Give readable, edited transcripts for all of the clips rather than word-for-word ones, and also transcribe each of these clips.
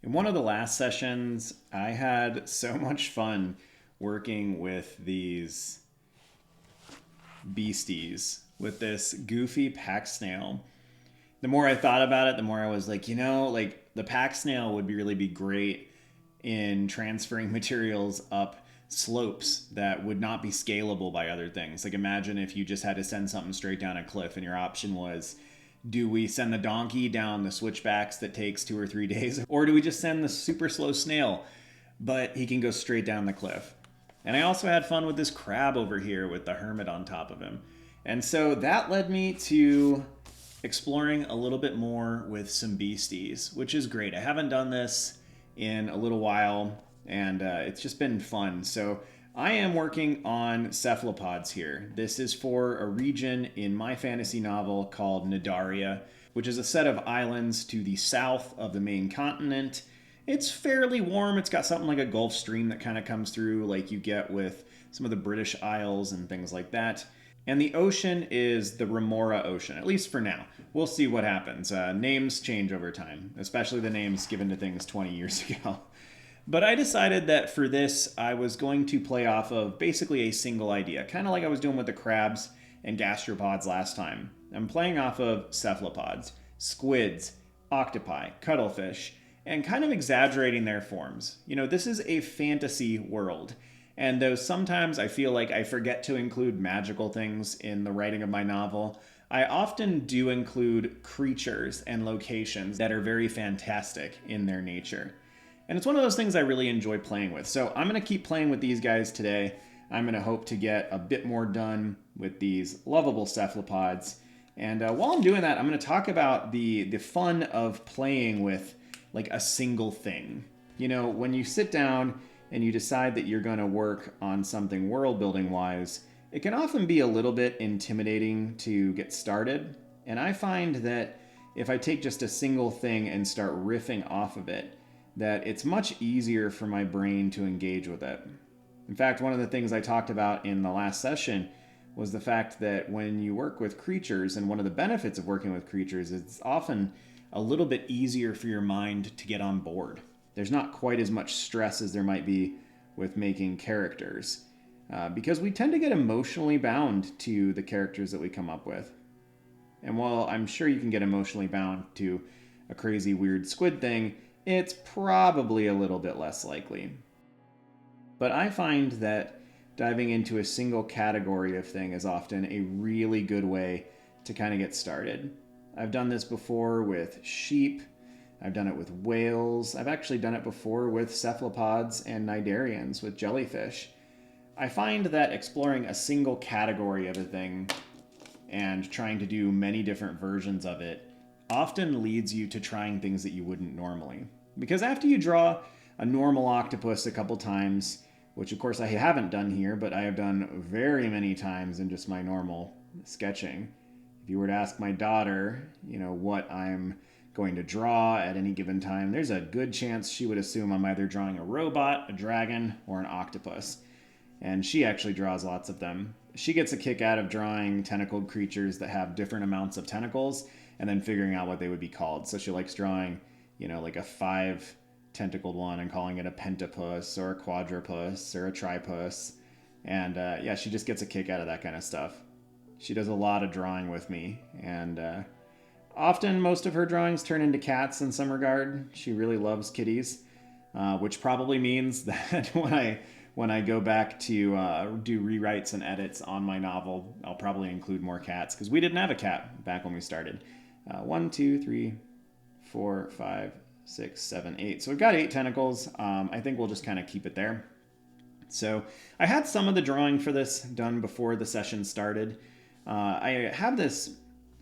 In one of the last sessions, I had so much fun working with these beasties, with this goofy pack snail. The more I thought about it, the more I was like, like the pack snail would really be great in transferring materials up slopes that would not be scalable by other things. Like imagine if you just had to send something straight down a cliff and your option was, do we send the donkey down the switchbacks that takes 2 or 3 days, or do we just send the super slow snail but he can go straight down the cliff? And I also had fun with this crab over here with the hermit on top of him. And so that led me to exploring a little bit more with some beasties, which is great. I haven't done this in a little while, and it's just been fun. So I am working on cephalopods here. This is for a region in my fantasy novel called Nadaria, which is a set of islands to the south of the main continent. It's fairly warm. It's got something like a Gulf Stream that kind of comes through, like you get with some of the British Isles and things like that. And the ocean is the Remora Ocean, at least for now. We'll see what happens. Names change over time, especially the names given to things 20 years ago. But I decided that for this, I was going to play off of basically a single idea, kind of like I was doing with the crabs and gastropods last time. I'm playing off of cephalopods, squids, octopi, cuttlefish, and kind of exaggerating their forms. This is a fantasy world. And though sometimes I feel like I forget to include magical things in the writing of my novel, I often do include creatures and locations that are very fantastic in their nature. And it's one of those things I really enjoy playing with. So I'm going to keep playing with these guys today. I'm going to hope to get a bit more done with these lovable cephalopods. And while I'm doing that, I'm going to talk about the fun of playing with like a single thing. When you sit down and you decide that you're going to work on something world building wise, it can often be a little bit intimidating to get started. And I find that if I take just a single thing and start riffing off of it, that it's much easier for my brain to engage with it. In fact, one of the things I talked about in the last session was the fact that when you work with creatures, and one of the benefits of working with creatures, it's often a little bit easier for your mind to get on board. There's not quite as much stress as there might be with making characters, because we tend to get emotionally bound to the characters that we come up with. And while I'm sure you can get emotionally bound to a crazy weird squid thing, it's probably a little bit less likely. But I find that diving into a single category of thing is often a really good way to kind of get started. I've done this before with sheep. I've done it with whales. I've actually done it before with cephalopods and cnidarians with jellyfish. I find that exploring a single category of a thing and trying to do many different versions of it often leads you to trying things that you wouldn't normally. Because after you draw a normal octopus a couple times, which of course I haven't done here, but I have done very many times in just my normal sketching. If you were to ask my daughter, what I'm going to draw at any given time, there's a good chance she would assume I'm either drawing a robot, a dragon, or an octopus. And she actually draws lots of them. She gets a kick out of drawing tentacled creatures that have different amounts of tentacles and then figuring out what they would be called. So she likes drawing, like a 5-tentacled one and calling it a pentapus or a quadrupus or a tripus. And she just gets a kick out of that kind of stuff. She does a lot of drawing with me, and often most of her drawings turn into cats in some regard. She really loves kitties, which probably means that when I go back to do rewrites and edits on my novel, I'll probably include more cats, because we didn't have a cat back when we started. 1, 2, 3, 4, 5, 6, 7, 8. So we've got 8 tentacles. I think we'll just kind of keep it there. So I had some of the drawing for this done before the session started. I have this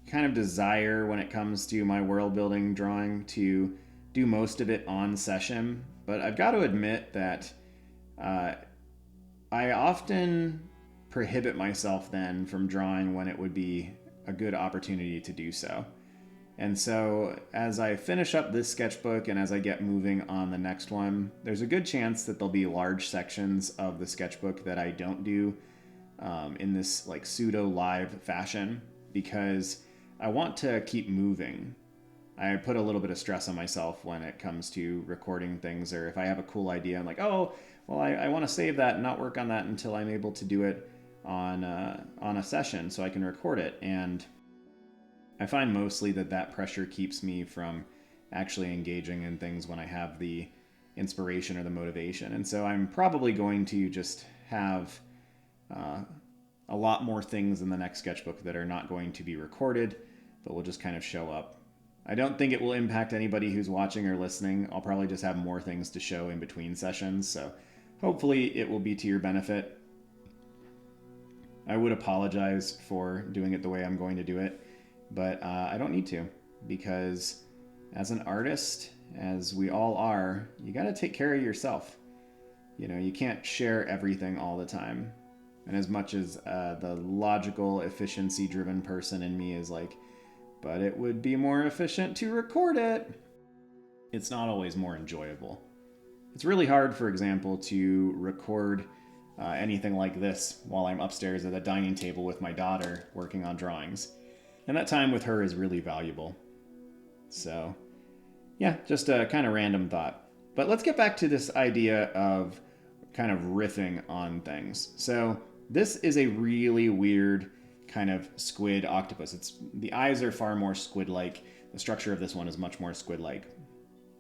kind of desire when it comes to my world building drawing to do most of it on session, but I've got to admit that I often prohibit myself then from drawing when it would be a good opportunity to do so. And so as I finish up this sketchbook and as I get moving on the next one, there's a good chance that there'll be large sections of the sketchbook that I don't do in this like pseudo live fashion, because I want to keep moving. I put a little bit of stress on myself when it comes to recording things, or if I have a cool idea, I'm like, oh, well, I want to save that and not work on that until I'm able to do it on a session so I can record it. And I find mostly that pressure keeps me from actually engaging in things when I have the inspiration or the motivation. And so I'm probably going to just have a lot more things in the next sketchbook that are not going to be recorded, but will just kind of show up. I don't think it will impact anybody who's watching or listening. I'll probably just have more things to show in between sessions, so hopefully it will be to your benefit. I would apologize for doing it the way I'm going to do it, but I don't need to, because as an artist, as we all are, you got to take care of yourself. You know, you can't share everything all the time. And as much as the logical, efficiency-driven person in me is like, but it would be more efficient to record it, it's not always more enjoyable. It's really hard, for example, to record anything like this while I'm upstairs at a dining table with my daughter working on drawings. And that time with her is really valuable. So, yeah, just a kind of random thought. But let's get back to this idea of kind of riffing on things. So this is a really weird kind of squid octopus. The eyes are far more squid-like. The structure of this one is much more squid-like.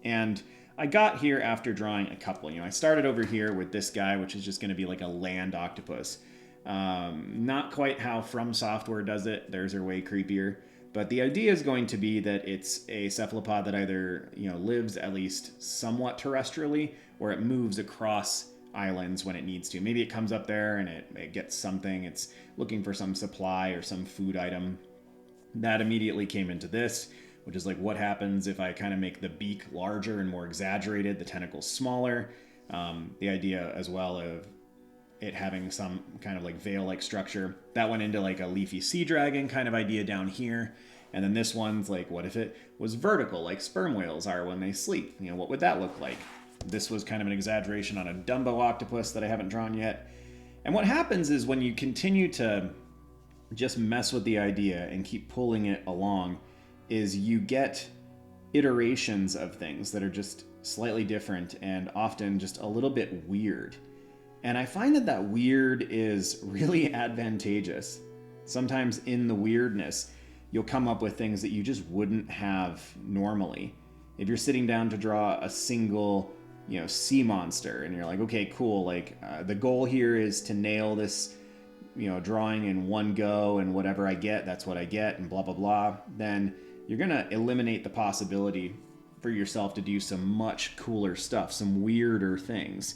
And I got here after drawing a couple. I started over here with this guy, which is just going to be like a land octopus. Not quite how From Software does it. Theirs are way creepier. But the idea is going to be that it's a cephalopod that either lives at least somewhat terrestrially, or it moves across islands when it needs to. Maybe it comes up there and it gets something. It's looking for some supply or some food item. That immediately came into this, which is like, what happens if I kind of make the beak larger and more exaggerated, the tentacles smaller? The idea as well of it having some kind of like veil-like structure. That went into like a leafy sea dragon kind of idea down here. And then this one's like, what if it was vertical like sperm whales are when they sleep? What would that look like? This was kind of an exaggeration on a Dumbo octopus that I haven't drawn yet. And what happens is when you continue to just mess with the idea and keep pulling it along, is you get iterations of things that are just slightly different and often just a little bit weird. And I find that weird is really advantageous. Sometimes in the weirdness, you'll come up with things that you just wouldn't have normally. If you're sitting down to draw a single, sea monster, and you're like, okay, cool, like the goal here is to nail this, drawing in one go, and whatever I get, that's what I get, and blah, blah, blah, then you're going to eliminate the possibility for yourself to do some much cooler stuff, some weirder things.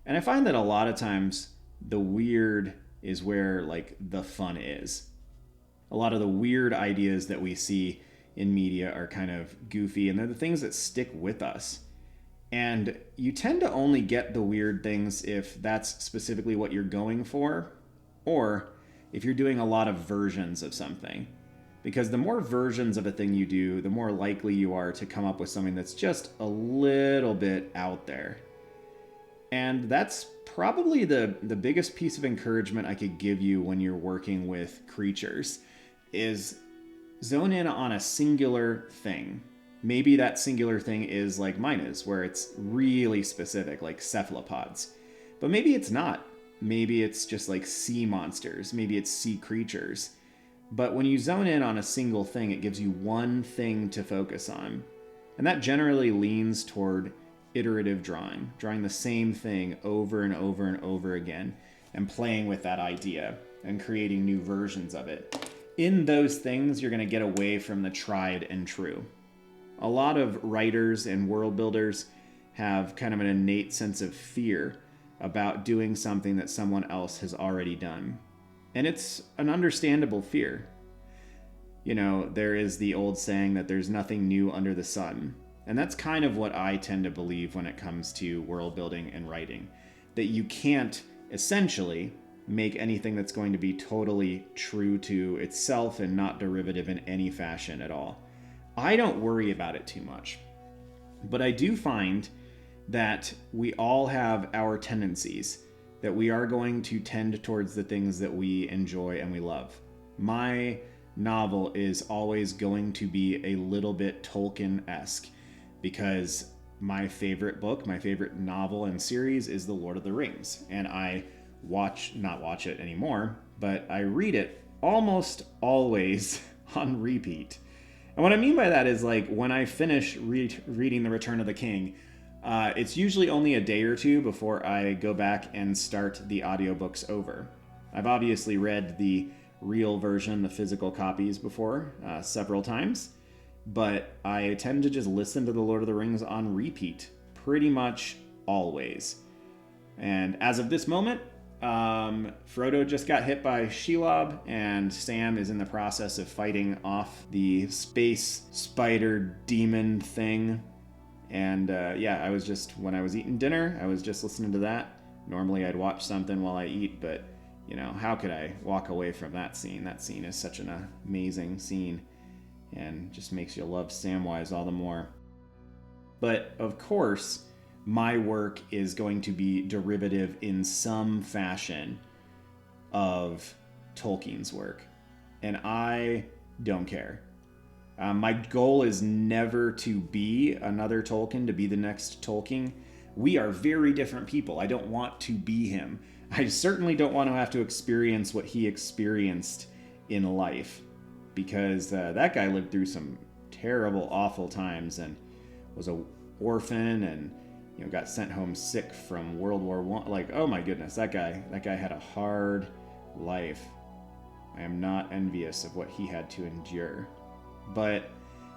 And I find that a lot of times the weird is where like the fun is. A lot of the weird ideas that we see in media are kind of goofy, and they're the things that stick with us. And you tend to only get the weird things if that's specifically what you're going for, or if you're doing a lot of versions of something. Because the more versions of a thing you do, the more likely you are to come up with something that's just a little bit out there. And that's probably the biggest piece of encouragement I could give you when you're working with creatures, is zone in on a singular thing. Maybe that singular thing is like mine is, where it's really specific, like cephalopods. But maybe it's not. Maybe it's just like sea monsters. Maybe it's sea creatures. But when you zone in on a single thing, it gives you one thing to focus on. And that generally leans toward iterative drawing the same thing over and over and over again, and playing with that idea and creating new versions of it. In those things, you're going to get away from the tried and true. A lot of writers and world builders have kind of an innate sense of fear about doing something that someone else has already done. And it's an understandable fear. There is the old saying that there's nothing new under the sun. And that's kind of what I tend to believe when it comes to world building and writing. That you can't essentially make anything that's going to be totally true to itself and not derivative in any fashion at all. I don't worry about it too much. But I do find that we all have our tendencies, that we are going to tend towards the things that we enjoy and we love. My novel is always going to be a little bit Tolkien-esque, because my favorite book, my favorite novel and series is The Lord of the Rings. And I not watch it anymore, but I read it almost always on repeat. And what I mean by that is, like, when I finish reading The Return of the King, it's usually only a day or two before I go back and start the audiobooks over. I've obviously read the real version, the physical copies, before several times, but I tend to just listen to The Lord of the Rings on repeat pretty much always. And as of this moment, Frodo just got hit by Shelob, and Sam is in the process of fighting off the space spider demon thing. And I was just, when I was eating dinner, I was just listening to that. Normally I'd watch something while I eat, but how could I walk away from that scene? That scene is such an amazing scene and just makes you love Samwise all the more. But of course, my work is going to be derivative in some fashion of Tolkien's work. And I don't care. My goal is never to be another Tolkien, to be the next Tolkien. We are very different people. I don't want to be him. I certainly don't want to have to experience what he experienced in life, because that guy lived through some terrible, awful times and was an orphan and got sent home sick from World War I. Like, oh my goodness, that guy had a hard life. I am not envious of what he had to endure. But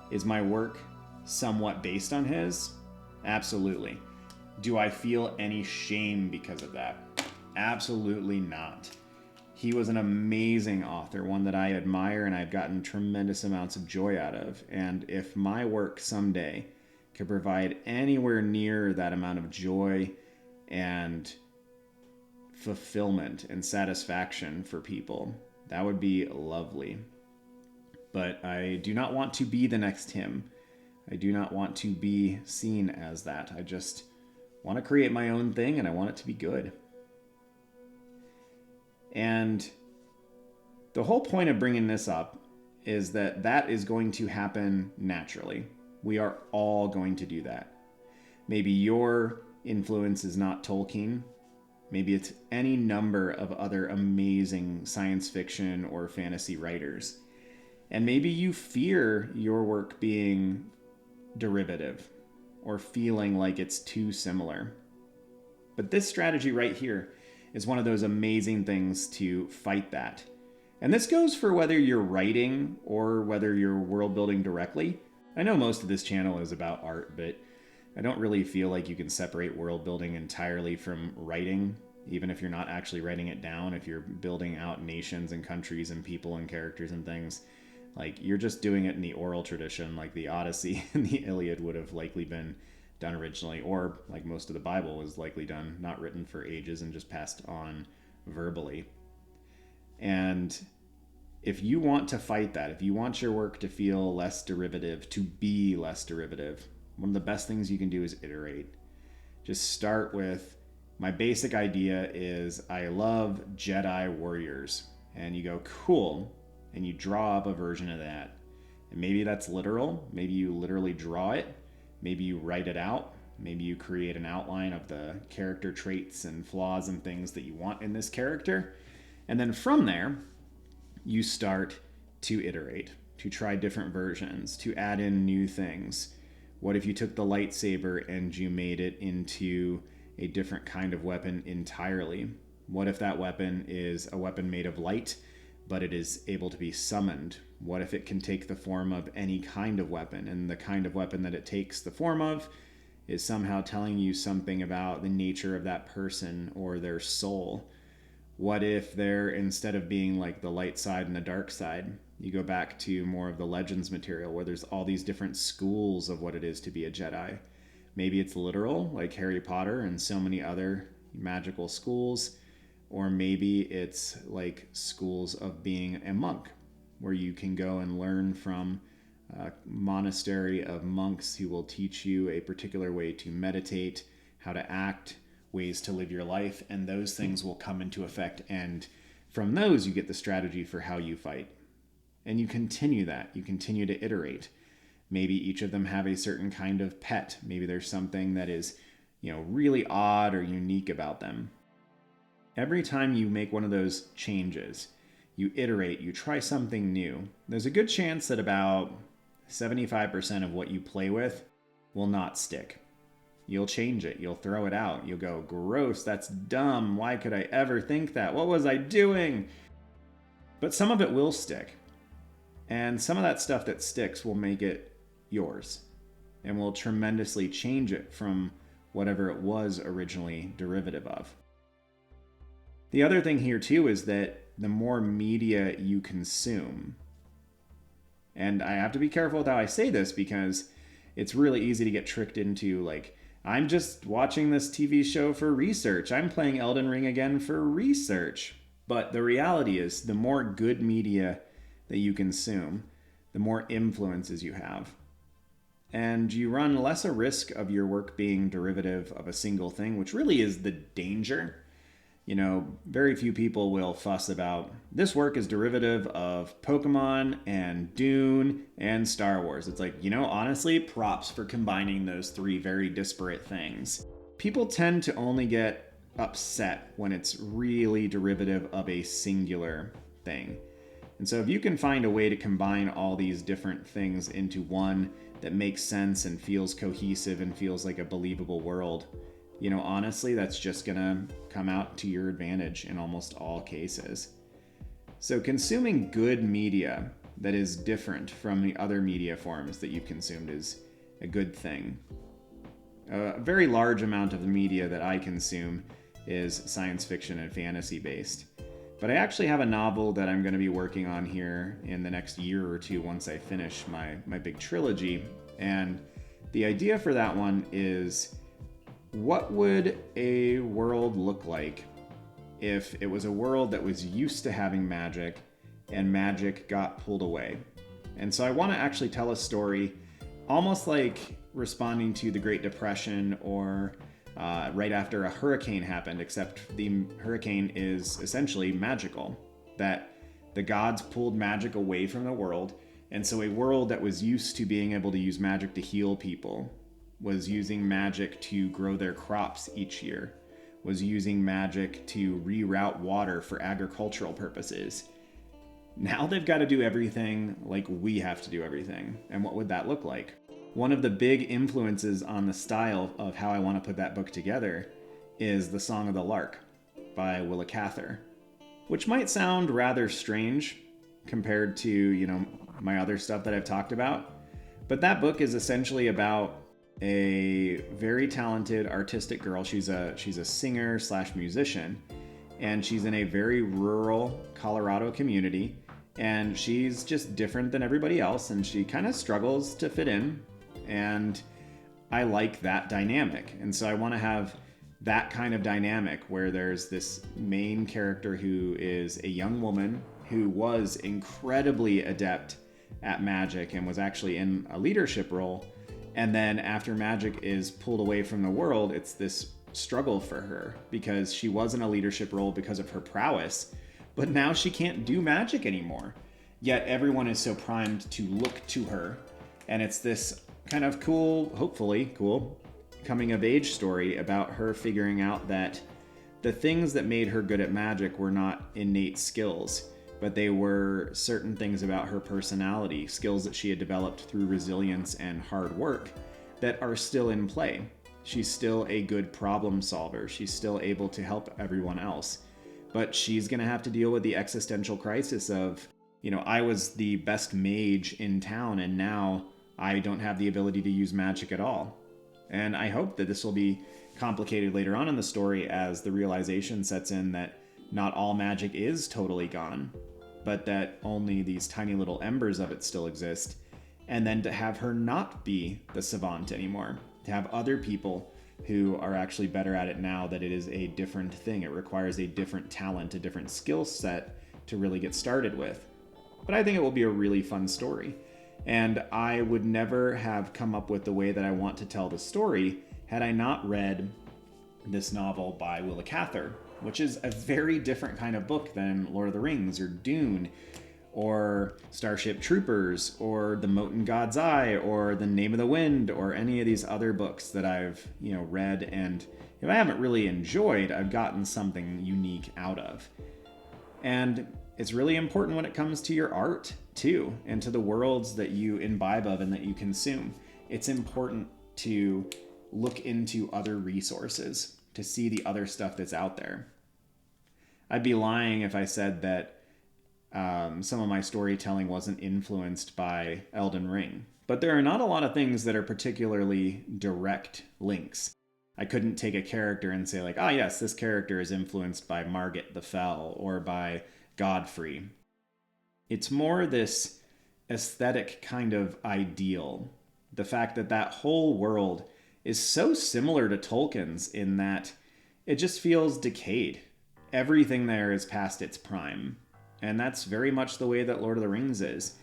is my work somewhat based on his? Absolutely. Do I feel any shame because of that? Absolutely not. He was an amazing author, one that I admire and I've gotten tremendous amounts of joy out of. And if my work someday could provide anywhere near that amount of joy and fulfillment and satisfaction for people, that would be lovely. But I do not want to be the next him. I do not want to be seen as that. I just want to create my own thing, and I want it to be good. And the whole point of bringing this up is that is going to happen naturally. We are all going to do that. Maybe your influence is not Tolkien. Maybe it's any number of other amazing science fiction or fantasy writers. And maybe you fear your work being derivative or feeling like it's too similar. But this strategy right here is one of those amazing things to fight that. And this goes for whether you're writing or whether you're world building directly. I know most of this channel is about art, but I don't really feel like you can separate world building entirely from writing, even if you're not actually writing it down. If you're building out nations and countries and people and characters and things, like, you're just doing it in the oral tradition, like the Odyssey and the Iliad would have likely been done originally, or like most of the Bible was likely done, not written for ages and just passed on verbally. And if you want to fight that, if you want your work to feel less derivative, to be less derivative, one of the best things you can do is iterate. Just start with, my basic idea is I love Jedi warriors. And you go, cool. And you draw up a version of that. And maybe that's literal. Maybe you literally draw it. Maybe you write it out. Maybe you create an outline of the character traits and flaws and things that you want in this character. And then from there, you start to iterate, to try different versions, to add in new things. What if you took the lightsaber and you made it into a different kind of weapon entirely? What if that weapon is a weapon made of light, but it is able to be summoned? What if it can take the form of any kind of weapon, and the kind of weapon that it takes the form of is somehow telling you something about the nature of that person or their soul? What if they're, instead of being like the light side and the dark side, you go back to more of the Legends material where there's all these different schools of what it is to be a Jedi? Maybe it's literal, like Harry Potter and so many other magical schools. Or maybe it's like schools of being a monk, where you can go and learn from a monastery of monks who will teach you a particular way to meditate, how to act, ways to live your life, and those things will come into effect. And from those, you get the strategy for how you fight. And you continue that. You continue to iterate. Maybe each of them have a certain kind of pet. Maybe there's something that is, really odd or unique about them. Every time you make one of those changes, you iterate, you try something new, there's a good chance that about 75% of what you play with will not stick. You'll change it. You'll throw it out. You'll go, gross, that's dumb. Why could I ever think that? What was I doing? But some of it will stick. And some of that stuff that sticks will make it yours and will tremendously change it from whatever it was originally derivative of. The other thing here too is that the more media you consume, and I have to be careful with how I say this because it's really easy to get tricked into like, I'm just watching this TV show for research. I'm playing Elden Ring again for research. But the reality is the more good media that you consume, the more influences you have. And you run less a risk of your work being derivative of a single thing, which really is the danger. Very few people will fuss about this work is derivative of Pokemon and Dune and Star Wars. It's like, honestly, props for combining those three very disparate things. People tend to only get upset when it's really derivative of a singular thing. And so if you can find a way to combine all these different things into one that makes sense and feels cohesive and feels like a believable world, honestly, that's just gonna come out to your advantage in almost all cases. So consuming good media that is different from the other media forms that you've consumed is a good thing. A very large amount of the media that I consume is science fiction and fantasy based. But I actually have a novel that I'm going to be working on here in the next year or two once I finish my big trilogy. And the idea for that one is, what would a world look like if it was a world that was used to having magic and magic got pulled away? And so I want to actually tell a story almost like responding to the Great Depression or right after a hurricane happened, except the hurricane is essentially magical, that the gods pulled magic away from the world. And so a world that was used to being able to use magic to heal people was using magic to grow their crops each year, was using magic to reroute water for agricultural purposes. Now they've got to do everything like we have to do everything. And what would that look like? One of the big influences on the style of how I want to put that book together is The Song of the Lark by Willa Cather, which might sound rather strange compared to, my other stuff that I've talked about. But that book is essentially about a very talented artistic girl. She's a singer / musician, and she's in a very rural Colorado community, and she's just different than everybody else, and she kind of struggles to fit in. And I like that dynamic. And so I want to have that kind of dynamic where there's this main character who is a young woman who was incredibly adept at magic and was actually in a leadership role. And then after magic is pulled away from the world, it's this struggle for her because she was in a leadership role because of her prowess, but now she can't do magic anymore. Yet everyone is so primed to look to her. And it's this kind of cool, hopefully cool, coming of age story about her figuring out that the things that made her good at magic were not innate skills, but they were certain things about her personality, skills that she had developed through resilience and hard work that are still in play. She's still a good problem solver. She's still able to help everyone else. But she's going to have to deal with the existential crisis of, I was the best mage in town and now I don't have the ability to use magic at all. And I hope that this will be complicated later on in the story as the realization sets in that not all magic is totally gone, but that only these tiny little embers of it still exist. And then to have her not be the savant anymore, to have other people who are actually better at it now that it is a different thing. It requires a different talent, a different skill set to really get started with. But I think it will be a really fun story. And I would never have come up with the way that I want to tell the story had I not read this novel by Willa Cather, which is a very different kind of book than Lord of the Rings or Dune or Starship Troopers, or The Mote in God's Eye, or The Name of the Wind, or any of these other books that I've, read, and if I haven't really enjoyed, I've gotten something unique out of. And it's really important when it comes to your art, too, and to the worlds that you imbibe of and that you consume. It's important to look into other resources, to see the other stuff that's out there. I'd be lying if I said that some of my storytelling wasn't influenced by Elden Ring. But there are not a lot of things that are particularly direct links. I couldn't take a character and say like, oh yes, this character is influenced by Margit the Fell or by Godfrey. It's more this aesthetic kind of ideal. The fact that that whole world is so similar to Tolkien's in that it just feels decayed. Everything there is past its prime. And that's very much the way that Lord of the Rings is.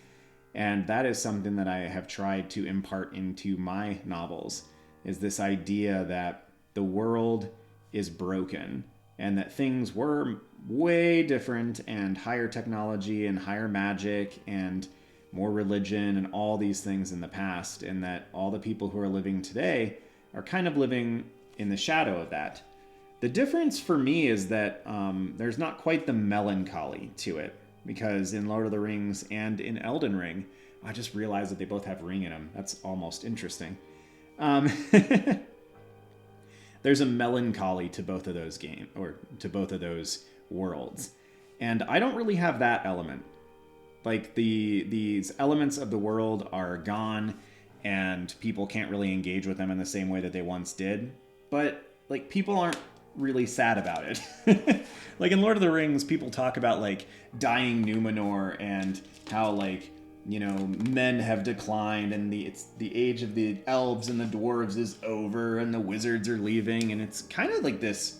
And that is something that I have tried to impart into my novels, is this idea that the world is broken and that things were way different and higher technology and higher magic and more religion and all these things in the past, and that all the people who are living today are kind of living in the shadow of that. The difference for me is that there's not quite the melancholy to it, because in Lord of the Rings and in Elden Ring, I just realized that they both have ring in them. That's almost interesting. There's a melancholy to both of those games, or to both of those worlds. And I don't really have that element. Like these elements of the world are gone and people can't really engage with them in the same way that they once did. But like people aren't really sad about it. Like in Lord of the Rings, people talk about like dying Numenor and how like, men have declined and the age of the elves and the dwarves is over and the wizards are leaving, and it's kind of like this,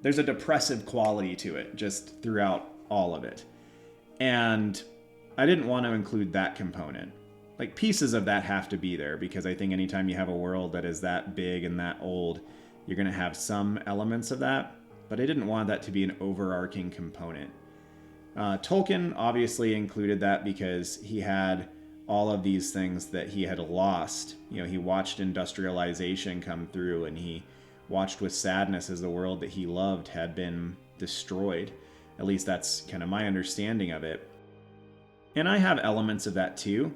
there's a depressive quality to it just throughout all of it. And I didn't want to include that component. Like pieces of that have to be there, because I think anytime you have a world that is that big and that old, you're going to have some elements of that, but I didn't want that to be an overarching component. Tolkien obviously included that because he had all of these things that he had lost. He watched industrialization come through, and he watched with sadness as the world that he loved had been destroyed. At least that's kind of my understanding of it. And I have elements of that too,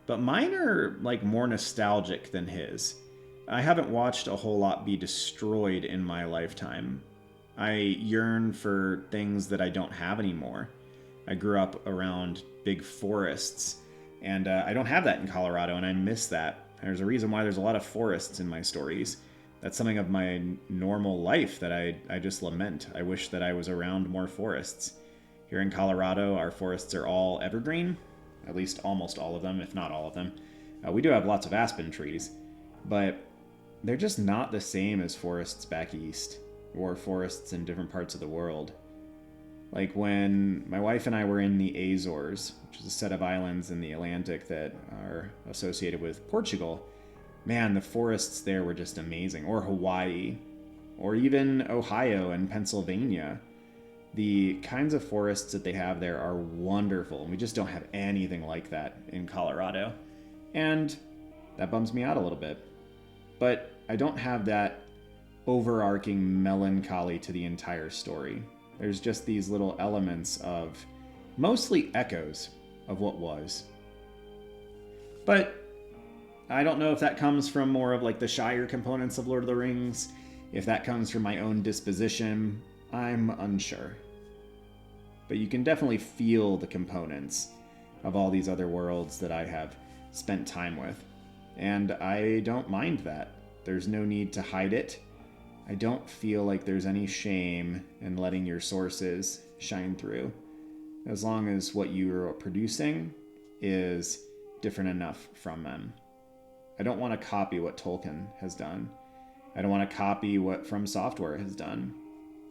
but mine are like more nostalgic than his. I haven't watched a whole lot be destroyed in my lifetime. I yearn for things that I don't have anymore. I grew up around big forests, and I don't have that in Colorado, and I miss that. There's a reason why there's a lot of forests in my stories. That's something of my normal life that I just lament. I wish that I was around more forests. Here in Colorado, our forests are all evergreen, at least almost all of them, if not all of them. We do have lots of aspen trees, but they're just not the same as forests back east, or forests in different parts of the world. Like when my wife and I were in the Azores, which is a set of islands in the Atlantic that are associated with Portugal, man, the forests there were just amazing. Or Hawaii, or even Ohio and Pennsylvania. The kinds of forests that they have there are wonderful, and we just don't have anything like that in Colorado. And that bums me out a little bit. But I don't have that overarching melancholy to the entire story. There's just these little elements of mostly echoes of what was. But I don't know if that comes from more of like the Shire components of Lord of the Rings, if that comes from my own disposition. I'm unsure. But you can definitely feel the components of all these other worlds that I have spent time with. And I don't mind that. There's no need to hide it. I don't feel like there's any shame in letting your sources shine through, as long as what you're producing is different enough from them. I don't want to copy what Tolkien has done. I don't want to copy what From Software has done.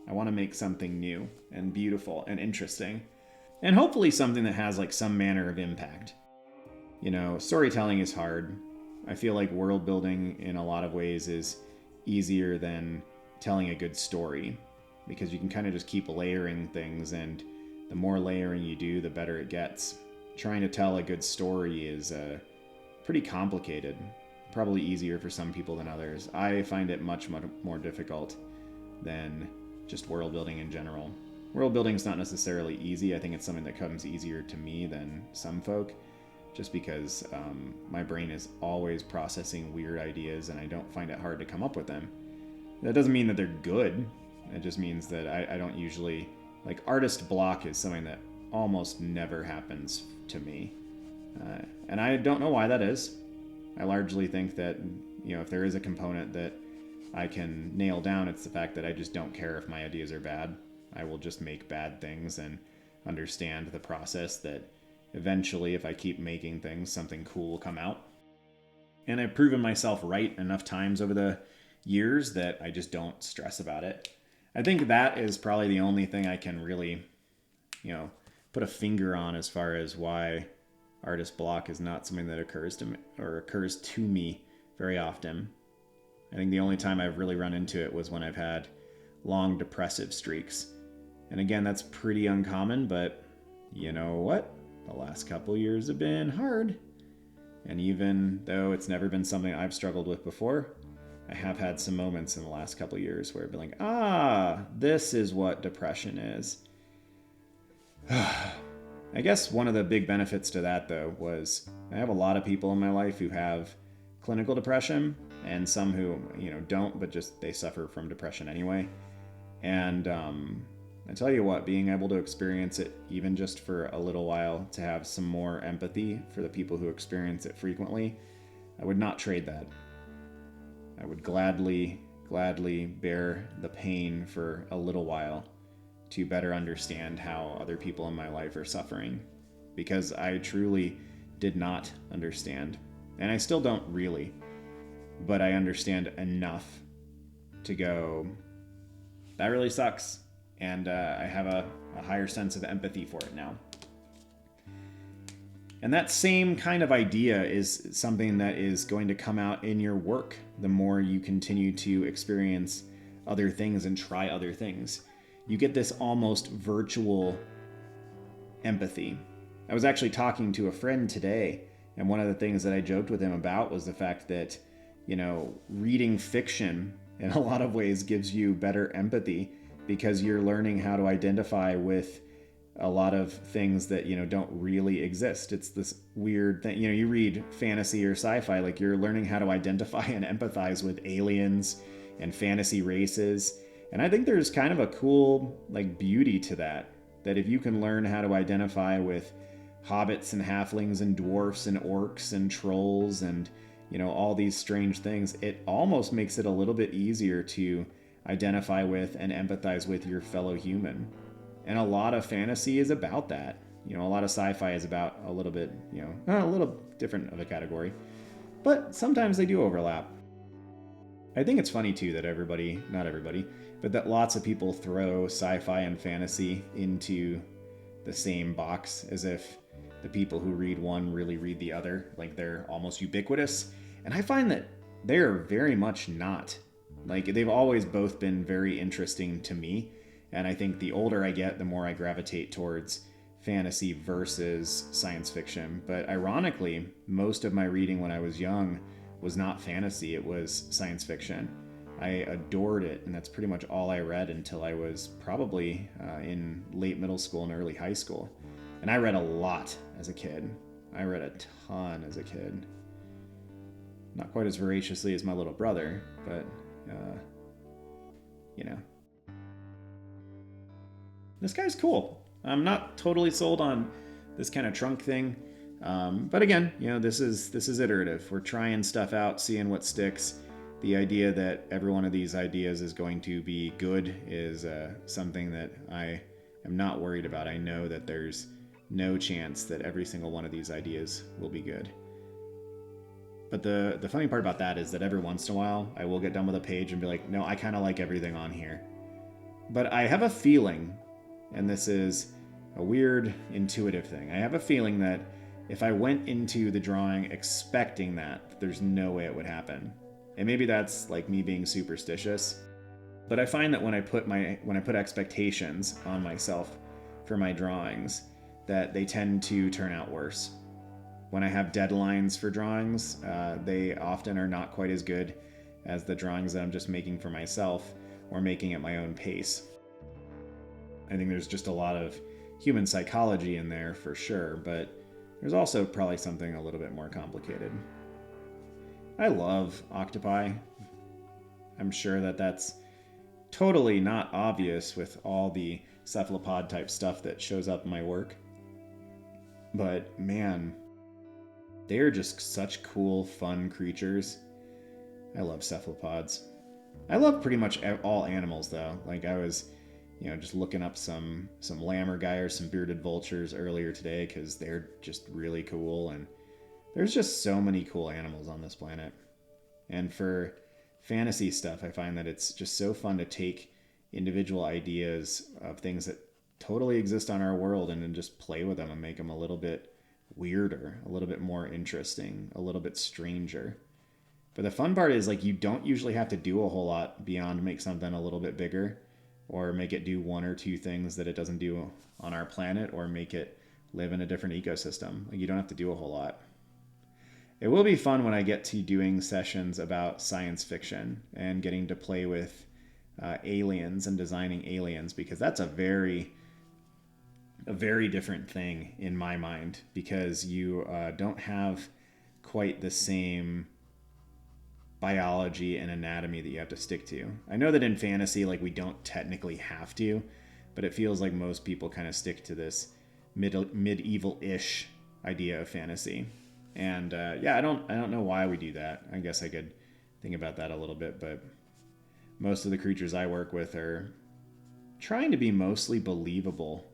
I want to make something new and beautiful and interesting, and hopefully something that has like some manner of impact. Storytelling is hard. I feel like world building in a lot of ways is easier than telling a good story, because you can kind of just keep layering things, and the more layering you do, the better it gets. trying to tell a good story is pretty complicated. Probably easier for some people than others. I find it much, much more difficult than just world building in general. World building is not necessarily easy. I think it's something that comes easier to me than some folk, just because my brain is always processing weird ideas and I don't find it hard to come up with them. That doesn't mean that they're good. It just means that I don't usually... Like, artist block is something that almost never happens to me. And I don't know why that is. I largely think that, if there is a component that I can nail down, it's the fact that I just don't care if my ideas are bad. I will just make bad things and understand the process that eventually, if I keep making things, something cool will come out. And I've proven myself right enough times over the years that I just don't stress about it. I think that is probably the only thing I can really, put a finger on as far as why artist block is not something that occurs to me very often. I think the only time I've really run into it was when I've had long depressive streaks. And again, that's pretty uncommon, but you know what? The last couple years have been hard. And even though it's never been something I've struggled with before, I have had some moments in the last couple years where I've been like, this is what depression is. I guess one of the big benefits to that, though, was I have a lot of people in my life who have clinical depression and some who, don't, but just they suffer from depression anyway. And I tell you what, being able to experience it even just for a little while, to have some more empathy for the people who experience it frequently, I would not trade that. I would gladly bear the pain for a little while to better understand how other people in my life are suffering, because I truly did not understand. And I still don't really, but I understand enough to go, that really sucks. And I have a higher sense of empathy for it now. And that same kind of idea is something that is going to come out in your work the more you continue to experience other things and try other things. You get this almost virtual empathy. I was actually talking to a friend today, and one of the things that I joked with him about was the fact that, reading fiction in a lot of ways gives you better empathy, because you're learning how to identify with a lot of things that, don't really exist. It's this weird thing. You read fantasy or sci-fi, like you're learning how to identify and empathize with aliens and fantasy races. And I think there's kind of a cool, beauty to that if you can learn how to identify with hobbits and halflings and dwarfs and orcs and trolls and, all these strange things, it almost makes it a little bit easier to identify with and empathize with your fellow human. And a lot of fantasy is about that. A lot of sci-fi is about a little bit, a little different of a category. But sometimes they do overlap. I think it's funny too that not everybody, but that lots of people throw sci-fi and fantasy into the same box, as if the people who read one really read the other. Like they're almost ubiquitous. And I find that they're very much not. They've always both been very interesting to me. And I think the older I get, the more I gravitate towards fantasy versus science fiction. But ironically, most of my reading when I was young was not fantasy, it was science fiction. I adored it, and that's pretty much all I read until I was probably in late middle school and early high school. And I read a lot as a kid. I read a ton as a kid. Not quite as voraciously as my little brother, but, This guy's cool. I'm not totally sold on this kind of trunk thing. But again, this is iterative. We're trying stuff out, seeing what sticks. The idea that every one of these ideas is going to be good is something that I am not worried about. I know that there's no chance that every single one of these ideas will be good. But the funny part about that is that every once in a while, I will get done with a page and be like, no, I kind of like everything on here. But I have a feeling, and this is a weird intuitive thing, I have a feeling that if I went into the drawing expecting that, there's no way it would happen. And maybe that's me being superstitious. But I find that when I put expectations on myself for my drawings, that they tend to turn out worse. When I have deadlines for drawings, they often are not quite as good as the drawings that I'm just making for myself or making at my own pace. I think there's just a lot of human psychology in there for sure, but there's also probably something a little bit more complicated. I love octopi. I'm sure that that's totally not obvious with all the cephalopod type stuff that shows up in my work. But man, they are just such cool, fun creatures. I love cephalopods. I love pretty much all animals though. Like I was, just looking up some lammergeiers, some bearded vultures earlier today because they're just really cool, and there's just so many cool animals on this planet. And for fantasy stuff, I find that it's just so fun to take individual ideas of things that totally exist on our world and then just play with them and make them a little bit weirder, a little bit more interesting, a little bit stranger. But the fun part is, like, you don't usually have to do a whole lot beyond make something a little bit bigger or make it do one or two things that it doesn't do on our planet or make it live in a different ecosystem. Like, you don't have to do a whole lot. It will be fun when I get to doing sessions about science fiction and getting to play with aliens and designing aliens, because that's a very different thing in my mind, because you don't have quite the same biology and anatomy that you have to stick to. I know that in fantasy, like, we don't technically have to, but it feels like most people kind of stick to this medieval-ish idea of fantasy. And I don't know why we do that. I guess I could think about that a little bit, but most of the creatures I work with are trying to be mostly believable.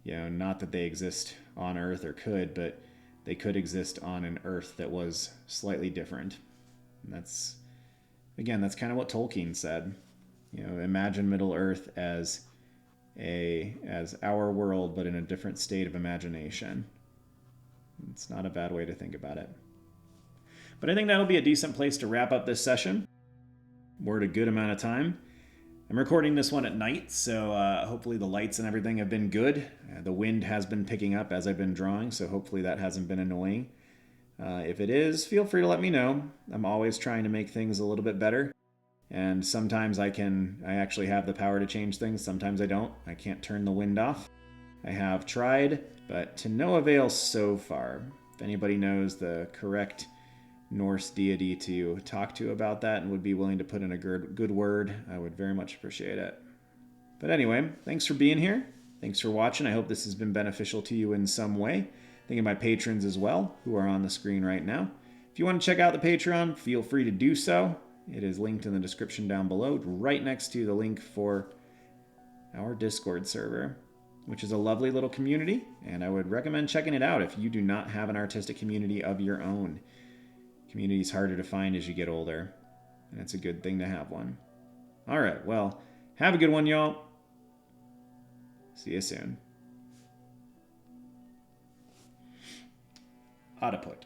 Not that they exist on Earth or could, but they could exist on an Earth that was slightly different. And that's kind of what Tolkien said. Imagine Middle Earth as our world, but in a different state of imagination. It's not a bad way to think about it. But I think that'll be a decent place to wrap up this session. We're at a good amount of time. I'm recording this one at night, so hopefully the lights and everything have been good. The wind has been picking up as I've been drawing, so hopefully that hasn't been annoying. If it is, feel free to let me know. I'm always trying to make things a little bit better. And sometimes I actually have the power to change things. Sometimes I don't. I can't turn the wind off. I have tried, but to no avail so far. If anybody knows the correct Norse deity to talk to about that and would be willing to put in a good word, I would very much appreciate it. But anyway, thanks for being here. Thanks for watching. I hope this has been beneficial to you in some way. Thank you to my patrons as well, who are on the screen right now. If you want to check out the Patreon, feel free to do so. It is linked in the description down below, right next to the link for our Discord server, which is a lovely little community, and I would recommend checking it out if you do not have an artistic community of your own. Community is harder to find as you get older, and it's a good thing to have one. All right, well, have a good one, y'all. See you soon. How to put.